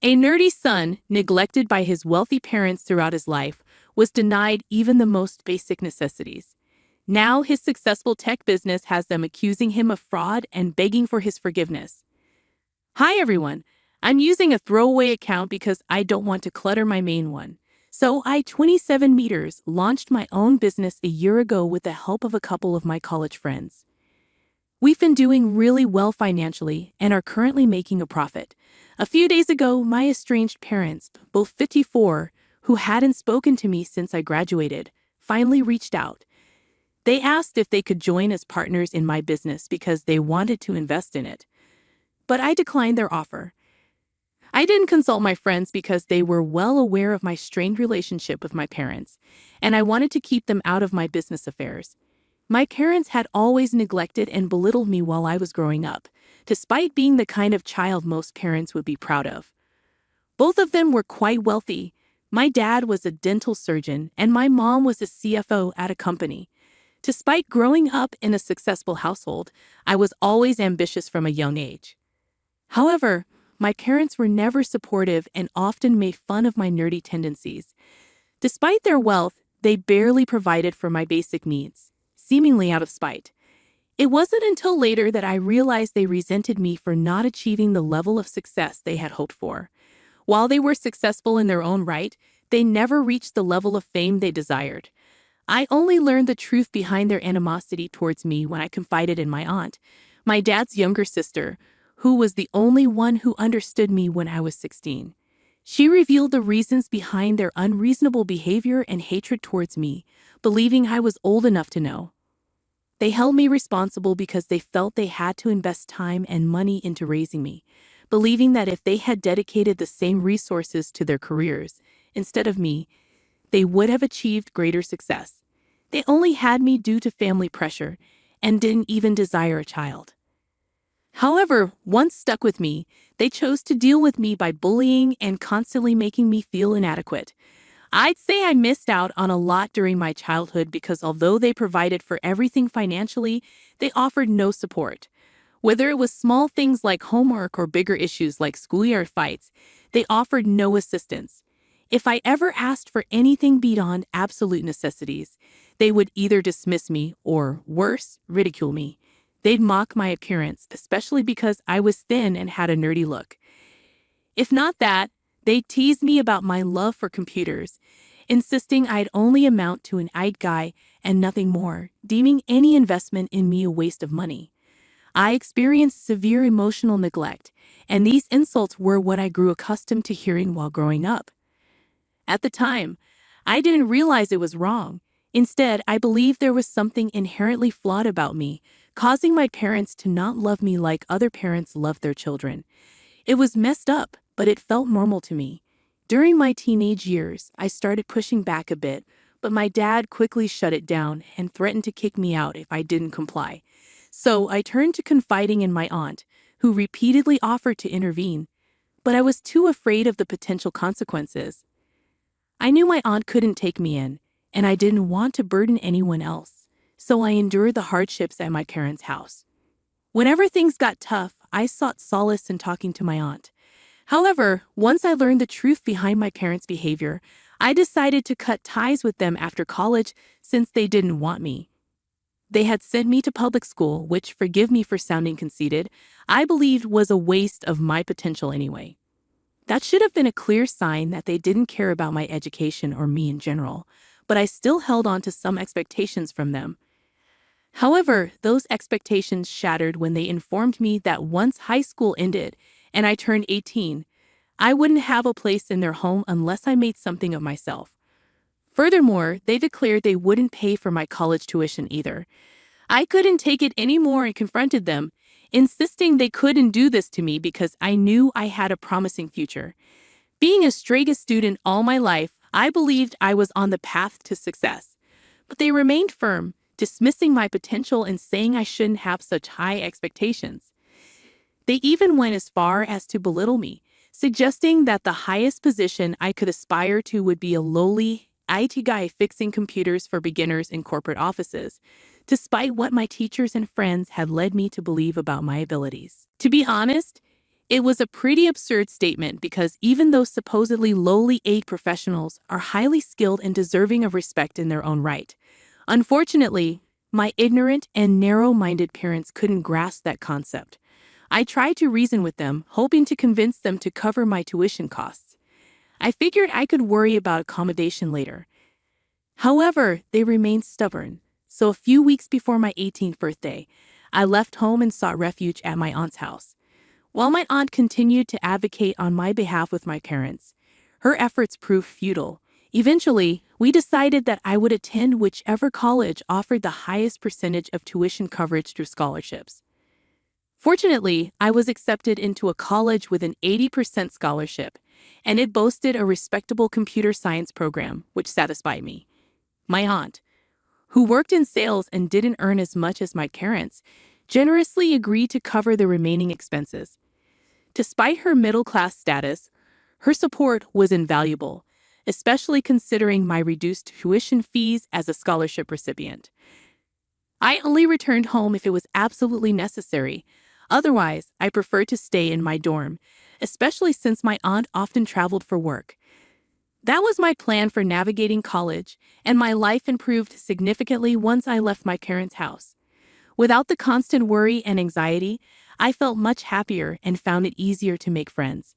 A nerdy son, neglected by his wealthy parents throughout his life, was denied even the most basic necessities. Now his successful tech business has them accusing him of fraud and begging for his forgiveness. Hi everyone, I'm using a throwaway account because I don't want to clutter my main one. So I, 27 meters, launched my own business a year ago with the help of a couple of my college friends. We've been doing really well financially and are currently making a profit. A few days ago, my estranged parents, both 54, who hadn't spoken to me since I graduated, finally reached out. They asked if they could join as partners in my business because they wanted to invest in it. But I declined their offer. I didn't consult my friends because they were well aware of my strained relationship with my parents, and I wanted to keep them out of my business affairs. My parents had always neglected and belittled me while I was growing up, despite being the kind of child most parents would be proud of. Both of them were quite wealthy. My dad was a dental surgeon, and my mom was a CFO at a company. Despite growing up in a successful household, I was always ambitious from a young age. However, my parents were never supportive and often made fun of my nerdy tendencies. Despite their wealth, they barely provided for my basic needs, seemingly out of spite. It wasn't until later that I realized they resented me for not achieving the level of success they had hoped for. While they were successful in their own right, they never reached the level of fame they desired. I only learned the truth behind their animosity towards me when I confided in my aunt, my dad's younger sister, who was the only one who understood me when I was 16. She revealed the reasons behind their unreasonable behavior and hatred towards me, believing I was old enough to know. They held me responsible because they felt they had to invest time and money into raising me, believing that if they had dedicated the same resources to their careers instead of me, they would have achieved greater success. They only had me due to family pressure and didn't even desire a child. However, once stuck with me, they chose to deal with me by bullying and constantly making me feel inadequate. I'd say I missed out on a lot during my childhood because although they provided for everything financially, they offered no support. Whether it was small things like homework or bigger issues like schoolyard fights, they offered no assistance. If I ever asked for anything beyond absolute necessities, they would either dismiss me or, worse, ridicule me. They'd mock my appearance, especially because I was thin and had a nerdy look. If not that, they'd tease me about my love for computers, insisting I'd only amount to an IT guy and nothing more, deeming any investment in me a waste of money. I experienced severe emotional neglect, and these insults were what I grew accustomed to hearing while growing up. At the time, I didn't realize it was wrong. Instead, I believed there was something inherently flawed about me, causing my parents to not love me like other parents love their children. It was messed up, but it felt normal to me. During my teenage years, I started pushing back a bit, but my dad quickly shut it down and threatened to kick me out if I didn't comply. So I turned to confiding in my aunt, who repeatedly offered to intervene, but I was too afraid of the potential consequences. I knew my aunt couldn't take me in, and I didn't want to burden anyone else, so I endured the hardships at my parents' house. Whenever things got tough, I sought solace in talking to my aunt. However, once I learned the truth behind my parents' behavior, I decided to cut ties with them after college since they didn't want me. They had sent me to public school, which, forgive me for sounding conceited, I believed was a waste of my potential anyway. That should have been a clear sign that they didn't care about my education or me in general, but I still held on to some expectations from them. However, those expectations shattered when they informed me that once high school ended and I turned 18, I wouldn't have a place in their home unless I made something of myself. Furthermore, they declared they wouldn't pay for my college tuition either. I couldn't take it anymore and confronted them, insisting they couldn't do this to me because I knew I had a promising future. Being a straight student all my life, I believed I was on the path to success. But they remained firm, dismissing my potential and saying I shouldn't have such high expectations. They even went as far as to belittle me, suggesting that the highest position I could aspire to would be a lowly IT guy fixing computers for beginners in corporate offices, despite what my teachers and friends had led me to believe about my abilities. To be honest, It was a pretty absurd statement because even those supposedly lowly aid professionals are highly skilled and deserving of respect in their own right. Unfortunately, my ignorant and narrow-minded parents couldn't grasp that concept. I tried to reason with them, hoping to convince them to cover my tuition costs. I figured I could worry about accommodation later. However, they remained stubborn, so a few weeks before my 18th birthday, I left home and sought refuge at my aunt's house. While my aunt continued to advocate on my behalf with my parents, her efforts proved futile. Eventually, we decided that I would attend whichever college offered the highest percentage of tuition coverage through scholarships. Fortunately, I was accepted into a college with an 80% scholarship, and it boasted a respectable computer science program, which satisfied me. My aunt, who worked in sales and didn't earn as much as my parents, generously agreed to cover the remaining expenses. Despite her middle-class status, her support was invaluable, especially considering my reduced tuition fees as a scholarship recipient. I only returned home if it was absolutely necessary. Otherwise, I preferred to stay in my dorm, especially since my aunt often traveled for work. That was my plan for navigating college, and my life improved significantly once I left my parents' house. Without the constant worry and anxiety, I felt much happier and found it easier to make friends.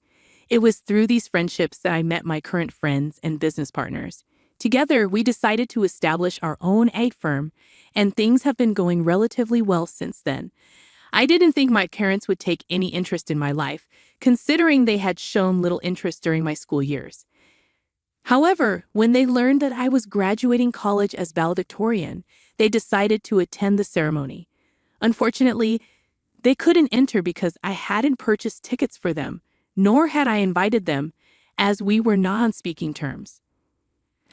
It was through these friendships that I met my current friends and business partners. Together, we decided to establish our own egg firm, and things have been going relatively well since then. I didn't think my parents would take any interest in my life, considering they had shown little interest during my school years. However, when they learned that I was graduating college as valedictorian, they decided to attend the ceremony. Unfortunately, they couldn't enter because I hadn't purchased tickets for them, nor had I invited them, as we were not on speaking terms.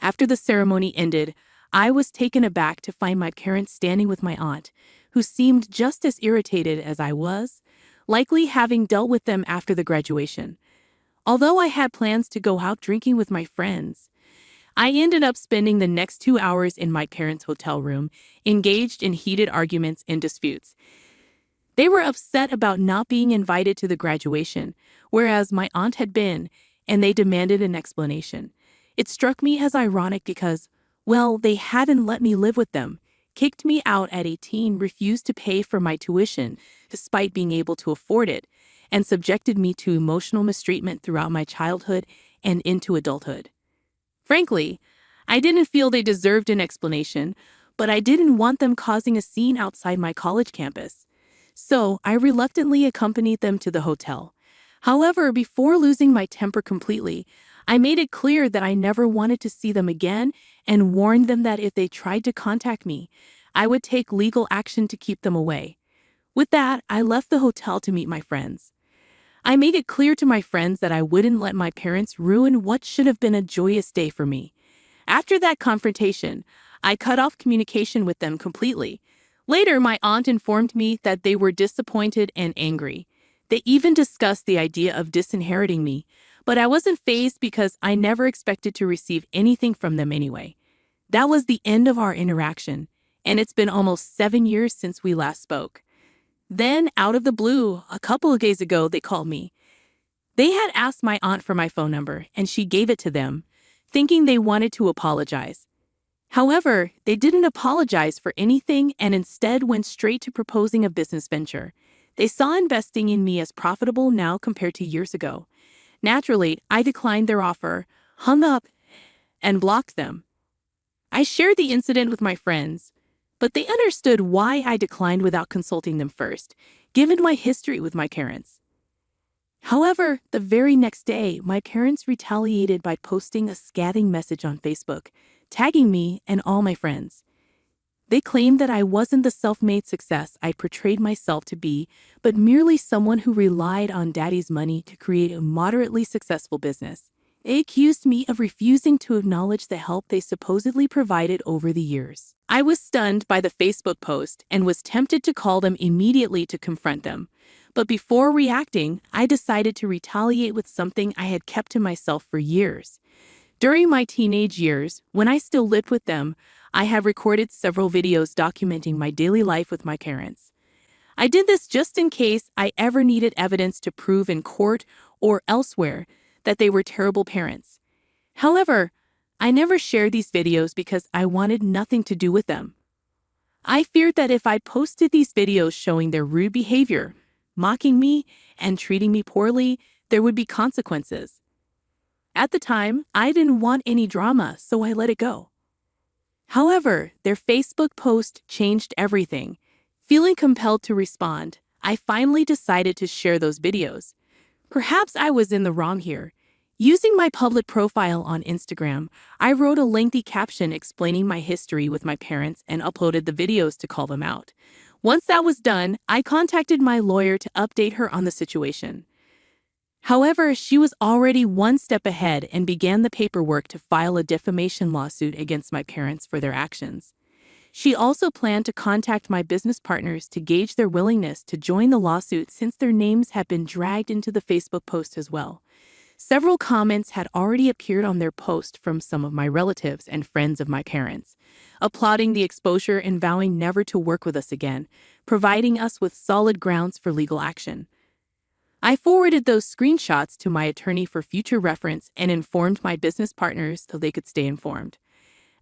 After the ceremony ended, I was taken aback to find my parents standing with my aunt, who seemed just as irritated as I was, likely having dealt with them after the graduation. Although I had plans to go out drinking with my friends, I ended up spending the next 2 hours in my parents' hotel room, engaged in heated arguments and disputes. They were upset about not being invited to the graduation, whereas my aunt had been, and they demanded an explanation. It struck me as ironic because, well, they hadn't let me live with them, kicked me out at 18, refused to pay for my tuition despite being able to afford it, and subjected me to emotional mistreatment throughout my childhood and into adulthood. Frankly, I didn't feel they deserved an explanation, but I didn't want them causing a scene outside my college campus. So I reluctantly accompanied them to the hotel. However, before losing my temper completely, I made it clear that I never wanted to see them again and warned them that if they tried to contact me, I would take legal action to keep them away. With that, I left the hotel to meet my friends. I made it clear to my friends that I wouldn't let my parents ruin what should have been a joyous day for me. After that confrontation, I cut off communication with them completely. Later, my aunt informed me that they were disappointed and angry. They even discussed the idea of disinheriting me, but I wasn't fazed because I never expected to receive anything from them anyway. That was the end of our interaction, and it's been almost 7 years since we last spoke. Then, out of the blue, a couple of days ago, they called me. They had asked my aunt for my phone number, and she gave it to them, thinking they wanted to apologize. However, they didn't apologize for anything and instead went straight to proposing a business venture. They saw investing in me as profitable now compared to years ago. Naturally, I declined their offer, hung up, and blocked them. I shared the incident with my friends, but they understood why I declined without consulting them first, given my history with my parents. However, the very next day, my parents retaliated by posting a scathing message on Facebook, tagging me and all my friends. They claimed that I wasn't the self-made success I portrayed myself to be, but merely someone who relied on daddy's money to create a moderately successful business. They accused me of refusing to acknowledge the help they supposedly provided over the years. I was stunned by the Facebook post and was tempted to call them immediately to confront them. But before reacting, I decided to retaliate with something I had kept to myself for years. During my teenage years, when I still lived with them, I had recorded several videos documenting my daily life with my parents. I did this just in case I ever needed evidence to prove in court or elsewhere that they were terrible parents. However, I never shared these videos because I wanted nothing to do with them. I feared that if I posted these videos showing their rude behavior, mocking me, and treating me poorly, there would be consequences. At the time, I didn't want any drama, so I let it go. However, their Facebook post changed everything. Feeling compelled to respond, I finally decided to share those videos. Perhaps I was in the wrong here. Using my public profile on Instagram, I wrote a lengthy caption explaining my history with my parents and uploaded the videos to call them out. Once that was done, I contacted my lawyer to update her on the situation. However, she was already one step ahead and began the paperwork to file a defamation lawsuit against my parents for their actions. She also planned to contact my business partners to gauge their willingness to join the lawsuit since their names had been dragged into the Facebook post as well. Several comments had already appeared on their post from some of my relatives and friends of my parents, applauding the exposure and vowing never to work with us again, providing us with solid grounds for legal action. I forwarded those screenshots to my attorney for future reference and informed my business partners so they could stay informed.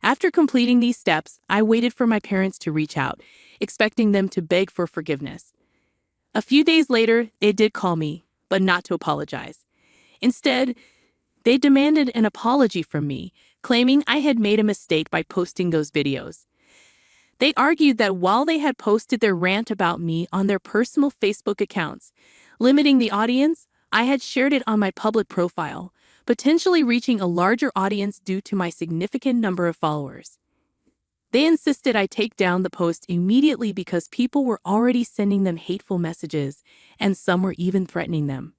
After completing these steps, I waited for my parents to reach out, expecting them to beg for forgiveness. A few days later, they did call me, but not to apologize. Instead, they demanded an apology from me, claiming I had made a mistake by posting those videos. They argued that while they had posted their rant about me on their personal Facebook accounts, limiting the audience, I had shared it on my public profile, potentially reaching a larger audience due to my significant number of followers. They insisted I take down the post immediately because people were already sending them hateful messages, and some were even threatening them.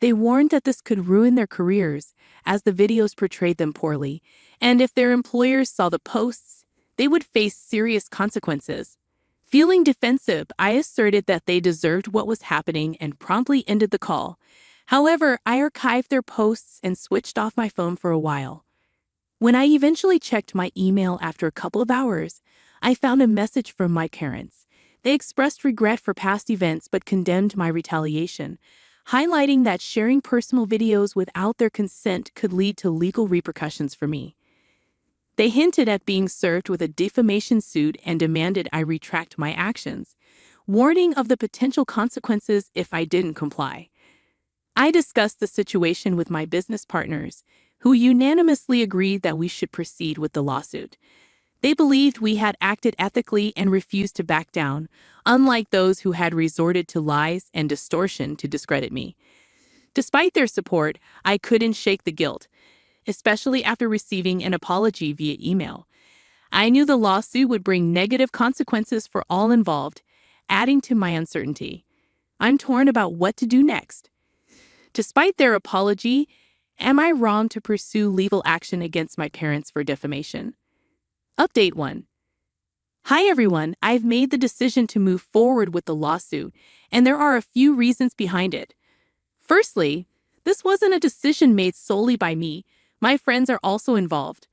They warned that this could ruin their careers, as the videos portrayed them poorly, and if their employers saw the posts, they would face serious consequences. Feeling defensive, I asserted that they deserved what was happening and promptly ended the call. However, I archived their posts and switched off my phone for a while. When I eventually checked my email after a couple of hours, I found a message from my parents. They expressed regret for past events but condemned my retaliation, highlighting that sharing personal videos without their consent could lead to legal repercussions for me. They hinted at being served with a defamation suit and demanded I retract my actions, warning of the potential consequences if I didn't comply. I discussed the situation with my business partners, who unanimously agreed that we should proceed with the lawsuit. They believed we had acted ethically and refused to back down, unlike those who had resorted to lies and distortion to discredit me. Despite their support, I couldn't shake the guilt, especially after receiving an apology via email. I knew the lawsuit would bring negative consequences for all involved, adding to my uncertainty. I'm torn about what to do next. Despite their apology, am I wrong to pursue legal action against my parents for defamation? Update 1. Hi everyone, I've made the decision to move forward with the lawsuit, and there are a few reasons behind it. Firstly, this wasn't a decision made solely by me. My friends are also involved.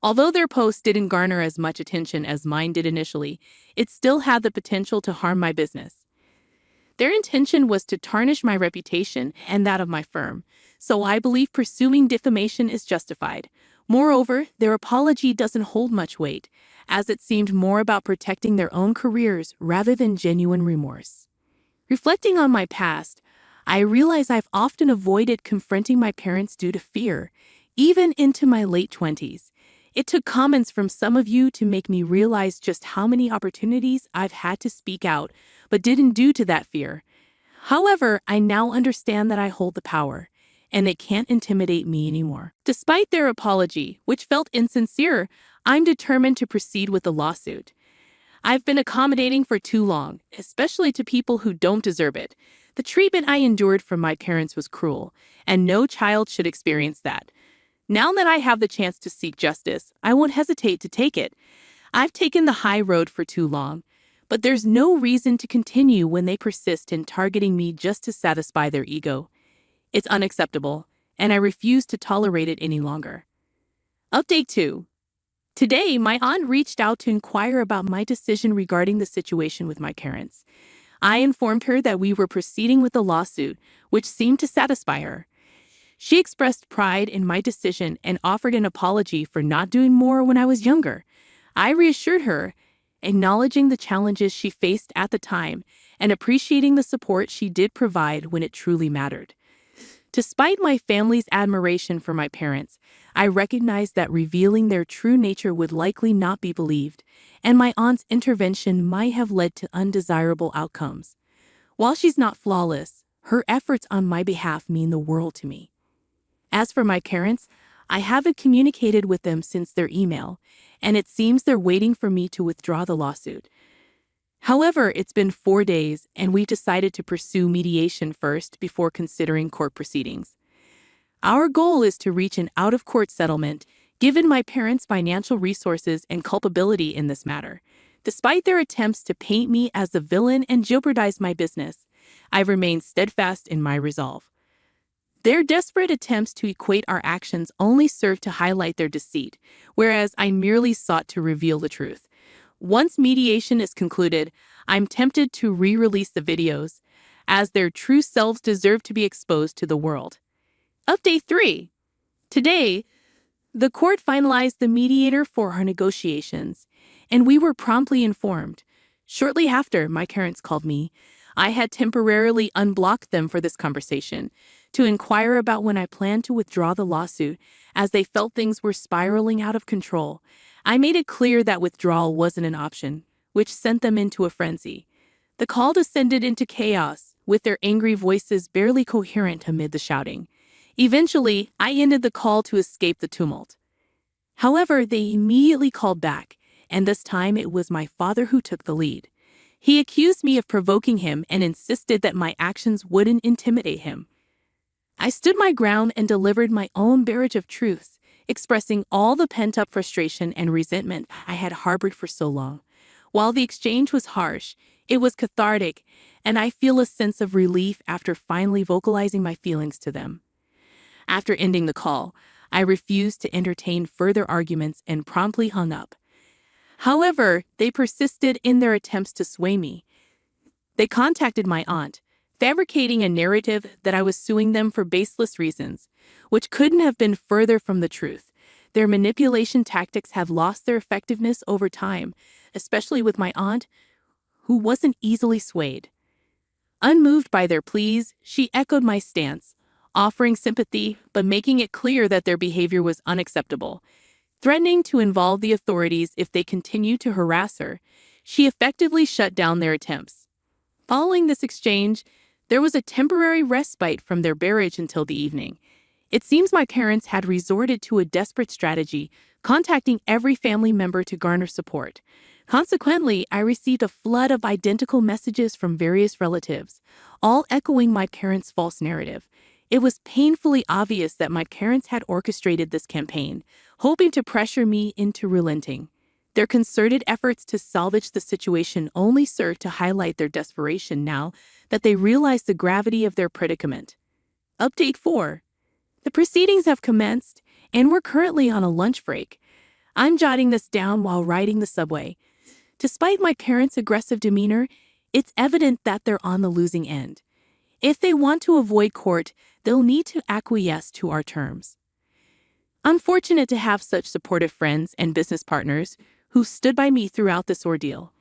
Although their post didn't garner as much attention as mine did initially, it still had the potential to harm my business. Their intention was to tarnish my reputation and that of my firm, so I believe pursuing defamation is justified. Moreover, their apology doesn't hold much weight, as it seemed more about protecting their own careers rather than genuine remorse. Reflecting on my past, I realize I've often avoided confronting my parents due to fear, even into my late 20s. It took comments from some of you to make me realize just how many opportunities I've had to speak out, but didn't due to that fear. However, I now understand that I hold the power, and it can't intimidate me anymore. Despite their apology, which felt insincere, I'm determined to proceed with the lawsuit. I've been accommodating for too long, especially to people who don't deserve it. The treatment I endured from my parents was cruel, and no child should experience that. Now that I have the chance to seek justice, I won't hesitate to take it. I've taken the high road for too long, but there's no reason to continue when they persist in targeting me just to satisfy their ego. It's unacceptable, and I refuse to tolerate it any longer. Update 2. Today, my aunt reached out to inquire about my decision regarding the situation with my parents. I informed her that we were proceeding with the lawsuit, which seemed to satisfy her. She expressed pride in my decision and offered an apology for not doing more when I was younger. I reassured her, acknowledging the challenges she faced at the time and appreciating the support she did provide when it truly mattered. Despite my family's admiration for my parents, I recognized that revealing their true nature would likely not be believed, and my aunt's intervention might have led to undesirable outcomes. While she's not flawless, her efforts on my behalf mean the world to me. As for my parents, I haven't communicated with them since their email, and it seems they're waiting for me to withdraw the lawsuit. However, it's been 4 days, and we decided to pursue mediation first before considering court proceedings. Our goal is to reach an out-of-court settlement, given my parents' financial resources and culpability in this matter. Despite their attempts to paint me as the villain and jeopardize my business, I've remained steadfast in my resolve. Their desperate attempts to equate our actions only serve to highlight their deceit, whereas I merely sought to reveal the truth. Once mediation is concluded, I'm tempted to re-release the videos, as their true selves deserve to be exposed to the world. Update 3. Today, the court finalized the mediator for our negotiations, and we were promptly informed. Shortly after, my parents called me. I had temporarily unblocked them for this conversation to inquire about when I planned to withdraw the lawsuit, as they felt things were spiraling out of control. I made it clear that withdrawal wasn't an option, which sent them into a frenzy. The call descended into chaos, with their angry voices barely coherent amid the shouting. Eventually, I ended the call to escape the tumult. However, they immediately called back, and this time it was my father who took the lead. He accused me of provoking him and insisted that my actions wouldn't intimidate him. I stood my ground and delivered my own barrage of truths, expressing all the pent-up frustration and resentment I had harbored for so long. While the exchange was harsh, it was cathartic, and I feel a sense of relief after finally vocalizing my feelings to them. After ending the call, I refused to entertain further arguments and promptly hung up. However, they persisted in their attempts to sway me. They contacted my aunt, fabricating a narrative that I was suing them for baseless reasons, which couldn't have been further from the truth. Their manipulation tactics have lost their effectiveness over time, especially with my aunt, who wasn't easily swayed. Unmoved by their pleas, she echoed my stance, offering sympathy but making it clear that their behavior was unacceptable. Threatening to involve the authorities if they continued to harass her, she effectively shut down their attempts. Following this exchange, there was a temporary respite from their barrage until the evening. It seems my parents had resorted to a desperate strategy, contacting every family member to garner support. Consequently, I received a flood of identical messages from various relatives, all echoing my parents' false narrative. It was painfully obvious that my parents had orchestrated this campaign, hoping to pressure me into relenting. Their concerted efforts to salvage the situation only served to highlight their desperation now that they realized the gravity of their predicament. Update 4. The proceedings have commenced, and we're currently on a lunch break. I'm jotting this down while riding the subway. Despite my parents' aggressive demeanor, it's evident that they're on the losing end. If they want to avoid court, they'll need to acquiesce to our terms. I'm fortunate to have such supportive friends and business partners who stood by me throughout this ordeal.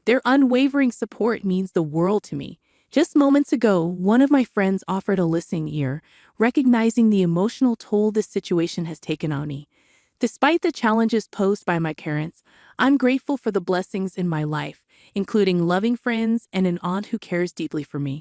Their unwavering support means the world to me. Just moments ago, one of my friends offered a listening ear, recognizing the emotional toll this situation has taken on me. Despite the challenges posed by my parents, I'm grateful for the blessings in my life, including loving friends and an aunt who cares deeply for me.